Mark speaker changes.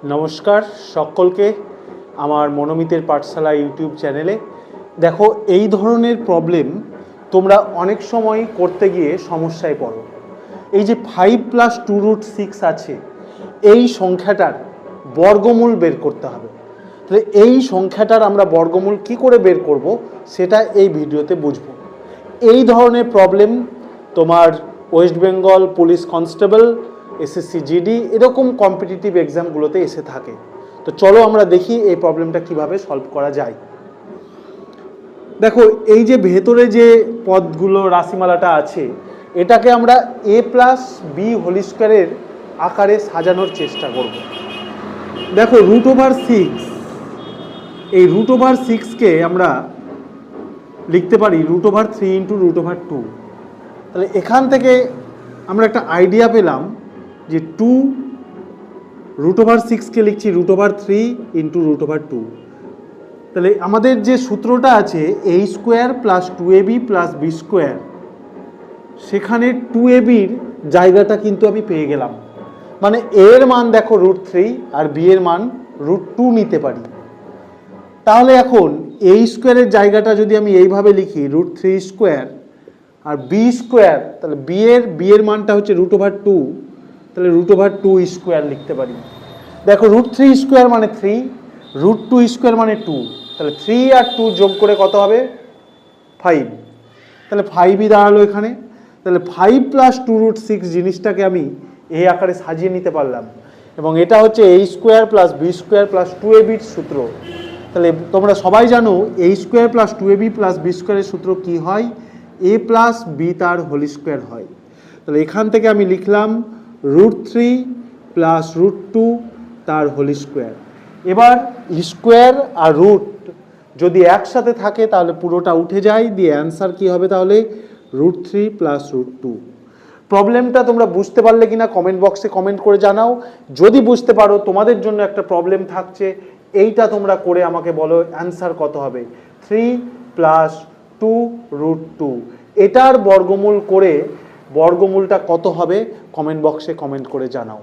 Speaker 1: নমস্কার সকলকে আমার মনোমিতের পাঠশালা ইউটিউব চ্যানেলে। দেখো, এই ধরনের প্রবলেম তোমরা অনেক সময় করতে গিয়ে সমস্যায় পড়ো। এই যে 5 + 2√6 আছে, এই সংখ্যাটার বর্গমূল বের করতে হবে। তাহলে এই সংখ্যাটার আমরা বর্গমূল কি করে বের করব সেটা এই ভিডিওতে বুঝবো। এই ধরনের প্রবলেম তোমার West Bengal police constable, SSC GD এরকম কম্পিটিটিভ এক্সামগুলোতে এসে থাকে। তো চলো আমরা দেখি এই প্রবলেমটা কিভাবে সলভ করা যায়। দেখো, এই যে ভেতরে যে পদগুলো রাশিমালাটা আছে, এটাকে আমরা a+b² আকারে সাজানোর চেষ্টা করব। দেখো, √6, এই √6কে আমরা লিখতে পারি √3 × √2। তাহলে এখান থেকে আমরা একটা আইডিয়া পেলাম যে √6কে লিখছি √3 × √2। তাহলে আমাদের যে সূত্রটা আছে a² + 2ab + b², সেখানে 2ab-র জায়গাটা কিন্তু আমি পেয়ে গেলাম। মানে এর মান দেখো √3 আর b এর মান √2 নিতে পারি। তাহলে এখন a² এর জায়গাটা যদি আমি এইভাবে লিখি √3² আর b², তাহলে b এর মানটা হচ্ছে √2, তাহলে √2² লিখতে পারি। দেখো, √3² মানে 3, √2² মানে 2, তাহলে 3 আর 2 যোগ করে কত হবে? 5। তাহলে 5ই দাঁড়ালো এখানে। তাহলে 5 + 2√6 জিনিসটাকে আমি এই আকারে সাজিয়ে নিতে পারলাম, এবং এটা হচ্ছে a² + b² + 2ab-র সূত্র। তাহলে তোমরা সবাই জানো a² + 2ab + b² এর সূত্র কি হয়? a + b তার হোল স্কোয়ার হয়। তাহলে এখান থেকে আমি লিখলাম √3 + √2 তার হোল স্কোয়ার। এবার স্কোয়ার আর রুট যদি একসাথে থাকে তাহলে পুরোটা উঠে যায়, দিয়ে অ্যান্সার কি হবে তাহলে? √3 + √2। প্রবলেমটা তোমরা বুঝতে পারলে কিনা কমেন্ট বক্সে কমেন্ট করে জানাও। যদি বুঝতে পারো, তোমাদের জন্য একটা প্রবলেম থাকছে, এইটা তোমরা করে আমাকে বলো অ্যান্সার কত হবে। 3 + 2√2, এটার বর্গমূল করে বর্গমূলটা কত হবে কমেন্ট বক্সে কমেন্ট করে জানাও।